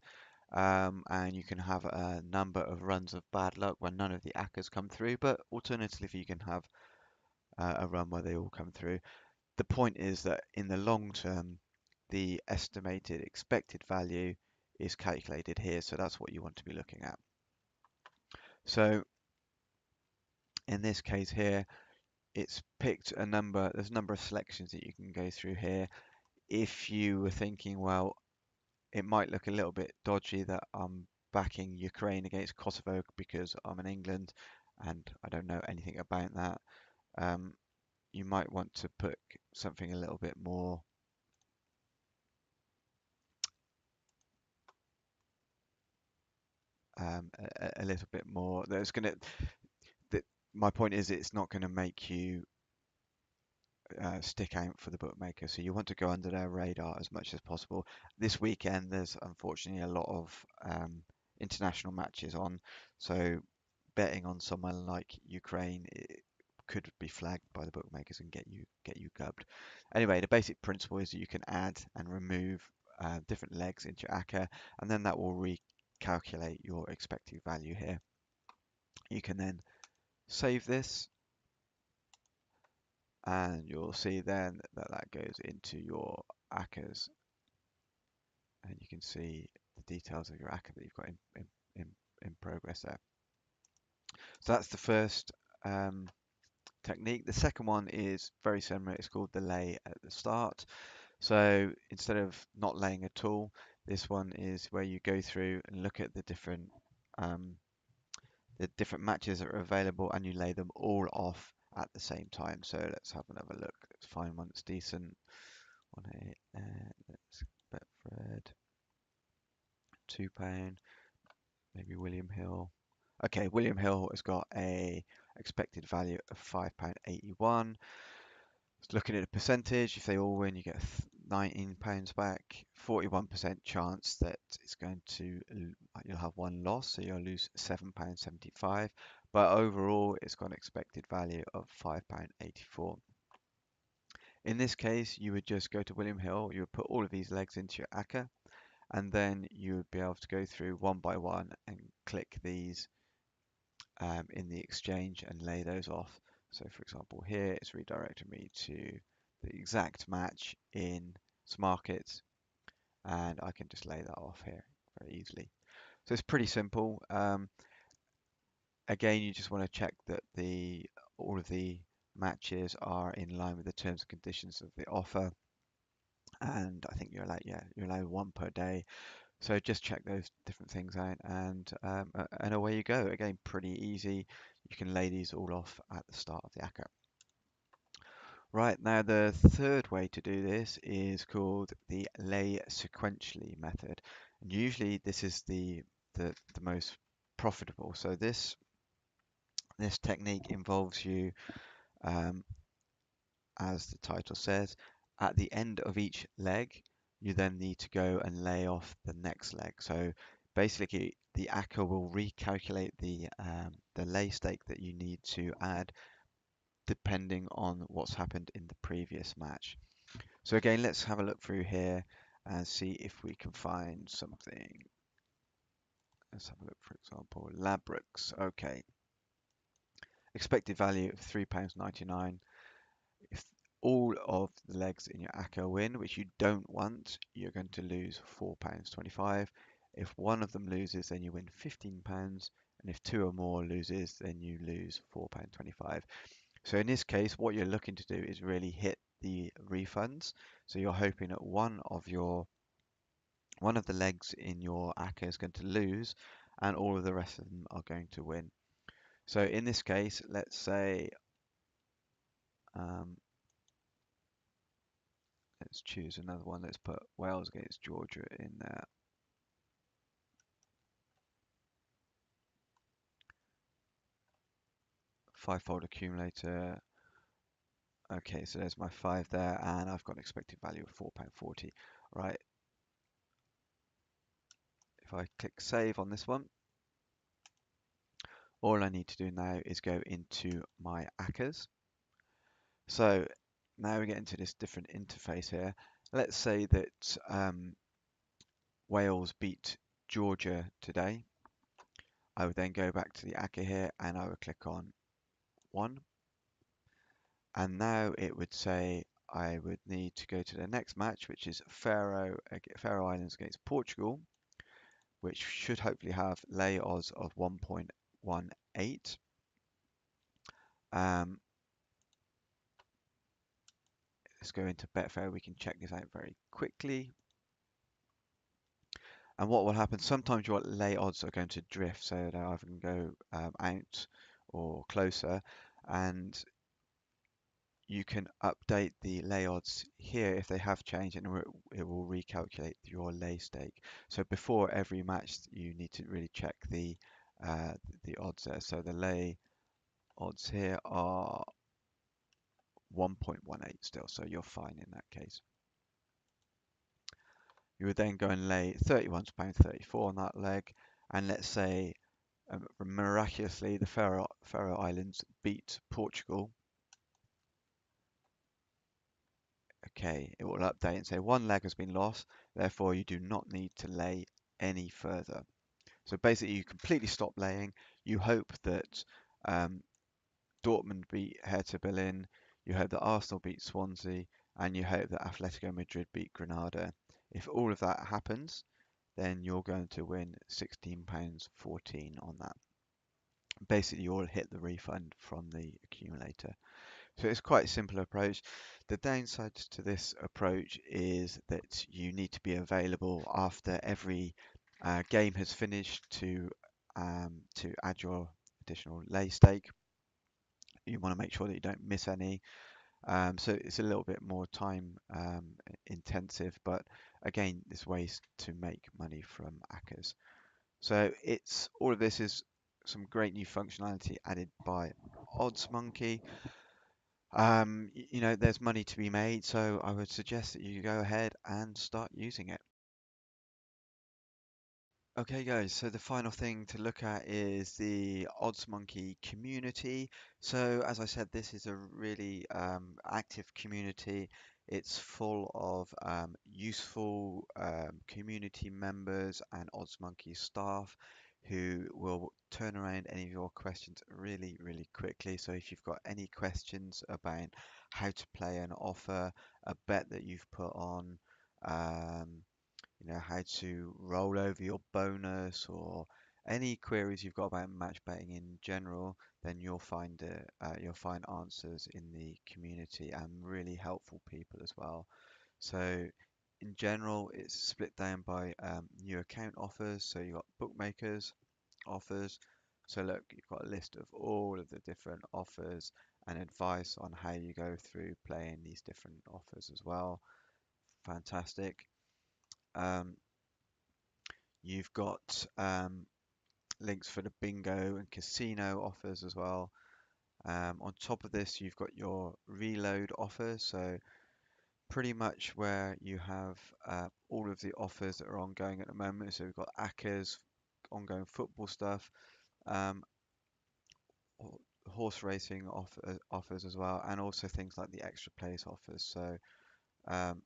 and you can have a number of runs of bad luck when none of the ACCAs come through, but alternatively, you can have a run where they all come through. The point is that in the long term, the estimated expected value is calculated here, so that's what you want to be looking at. So in this case here, it's picked there's a number of selections that you can go through here. If you were thinking, well, it might look a little bit dodgy that I'm backing Ukraine against Kosovo because I'm in England and I don't know anything about that, you might want to put something a little bit more a little bit more. That's gonna. That My point is, it's not going to make you stick out for the bookmaker. So you want to go under their radar as much as possible. This weekend, there's unfortunately a lot of international matches on. So betting on someone like Ukraine could be flagged by the bookmakers and get you gubbed. Anyway, the basic principle is that you can add and remove different legs into your ACCA, and then that will recalculate your expected value here. You can then save this, and you'll see then that goes into your ACCAs, and you can see the details of your ACCA that you've got in, in progress there. So that's the first technique. The second one is very similar. It's called the lay at the start. So instead of not laying at all, this one is where you go through and look at um, the different matches that are available, and you lay them all off at the same time. So let's have another look. Let's find one that's decent. Let's Betfred £2. maybe William Hill. Okay, William Hill has got a expected value of £5.81. Looking at the percentage, if they all win, you get £19 back. 41% chance that it's going to you'll have one loss, so you'll lose £7.75. But overall, it's got an expected value of £5.84. In this case, you would just go to William Hill, you would put all of these legs into your ACCA, and then you would be able to go through one by one and click these in the exchange and lay those off. So for example, here it's redirected me to the exact match in Smarkets, and I can just lay that off here very easily. So it's pretty simple. Again, you just want to check that all of the matches are in line with the terms and conditions of the offer. And I think you're allowed one per day. So just check those different things out, and away you go. Again, pretty easy. You can lay these all off at the start of the ACCA. Right, now the third way to do this is called the lay sequentially method. And usually this is the most profitable. So this technique involves you, um, as the title says, at the end of each leg, you then need to go and lay off the next leg. So basically, the ACCA will recalculate the lay stake that you need to add depending on what's happened in the previous match. So again, let's have a look through here and see if we can find something. Let's have a look, for example, Labrooks. Okay, expected value of £3.99. If all of the legs in your ACCA win, which you don't want, you're going to lose £4.25. If one of them loses, then you win £15. And if two or more loses, then you lose £4.25. So in this case, what you're looking to do is really hit the refunds. So you're hoping that one of the legs in your ACCA is going to lose, and all of the rest of them are going to win. So in this case, let's say let's choose another one. Let's put Wales against Georgia in there. Five-fold accumulator. Okay, so there's my 5 there, and I've got an expected value of £4.40. Right. If I click save on this one, all I need to do now is go into my ACCAs. So now we get into this different interface here. Let's say that Wales beat Georgia today. I would then go back to the ACCA here and I would click on 1. And now it would say I would need to go to the next match, which is Faroe Islands against Portugal, which should hopefully have lay odds of 1.18. Let's go into Betfair. We can check this out very quickly. And what will happen, sometimes your lay odds are going to drift, so they either can go out or closer. And you can update the lay odds here if they have changed, and it will recalculate your lay stake. So before every match, you need to really check the odds there. So the lay odds here are 1.18 still, so you're fine in that case. You would then go and lay £31.34 on that leg, and let's say miraculously the Faroe Islands beat Portugal. Okay, it will update and say one leg has been lost, therefore you do not need to lay any further. So basically you completely stop laying. You hope that Dortmund beat Hertha Berlin, you hope that Arsenal beat Swansea, and you hope that Atletico Madrid beat Granada. If all of that happens, then you're going to win £16.14 on that. Basically, you'll hit the refund from the accumulator. So it's quite a simple approach. The downside to this approach is that you need to be available after every game has finished to add your additional lay stake. You want to make sure that you don't miss any. So it's a little bit more time intensive, but again, there's ways to make money from ACCAs. So it's all of this is some great new functionality added by Oddsmonkey. There's money to be made, so I would suggest that you go ahead and start using it. Okay, guys, so the final thing to look at is the Oddsmonkey community. So, as I said, this is a really active community. It's full of useful community members and Oddsmonkey staff who will turn around any of your questions really, really quickly. So, if you've got any questions about how to play an offer, a bet that you've put on, um, how to roll over your bonus or any queries you've got about match betting in general, then you'll find answers in the community and really helpful people as well. So in general, it's split down by new account offers. So you've got bookmakers offers. So look, you've got a list of all of the different offers and advice on how you go through playing these different offers as well. Fantastic. Um, You've got links for the bingo and casino offers as well. On top of this, you've got your reload offers. So pretty much where you have all of the offers that are ongoing at the moment. So we've got ACCA's ongoing football stuff, um, horse racing offers as well, and also things like the extra place offers. So um,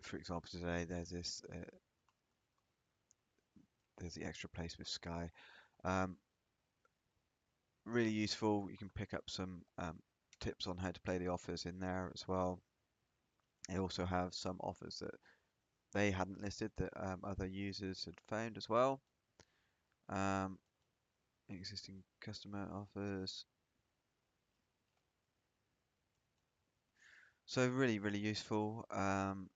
for example, today there's the extra place with Sky. Um, Really useful. You can pick up some tips on how to play the offers in there as well. They also have some offers that they hadn't listed that other users had found as well. Um, Existing customer offers. So really, really useful. On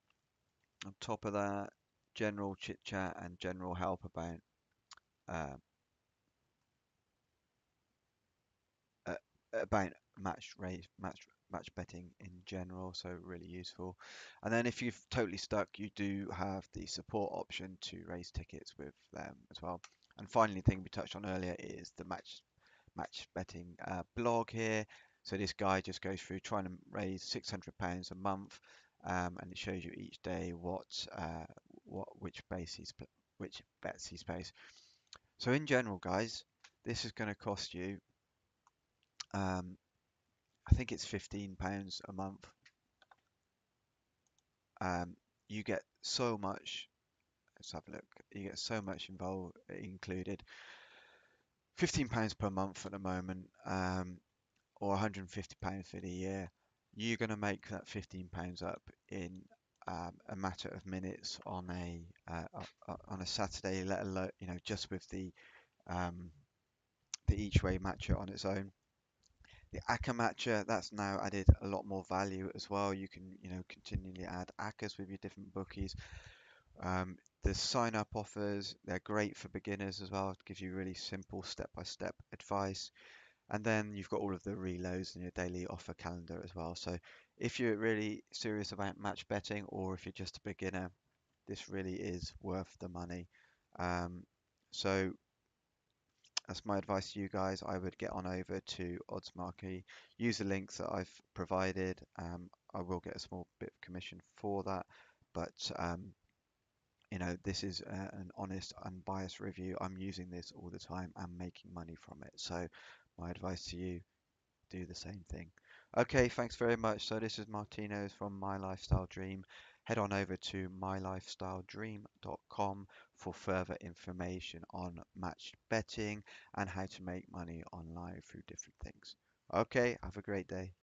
top of that, general chit chat and general help uh, uh, about match betting in general, so really useful. And then if you've totally stuck, you do have the support option to raise tickets with them as well. And finally, the thing we touched on earlier is the match betting blog here. So this guy just goes through trying to raise £600 a month, and it shows you each day which bets he's placed. So in general, guys, this is going to cost you um, I think it's £15 a month. You get so much. Let's have a look. You get so much involved included. £15 per month at the moment, or £150 for the year. You're going to make that £15 up in a matter of minutes on a Saturday, let alone just with the each way matcher on its own. The ACCA matcher, that's now added a lot more value as well. You can, continually add ACCAs with your different bookies. The sign up offers, they're great for beginners as well. It gives you really simple step-by-step advice. And then you've got all of the reloads and your daily offer calendar as well. So if you're really serious about match betting or if you're just a beginner, this really is worth the money. Um, so that's my advice to you guys. I would get on over to Oddsmonkey, use the links that I've provided. I will get a small bit of commission for that, but this is an honest, unbiased review. I'm using this all the time and making money from it. So my advice to you, do the same thing. Okay, thanks very much. So this is Martino's from My Lifestyle Dream. Head on over to mylifestyledream.com for further information on match betting and how to make money online through different things. Okay, have a great day.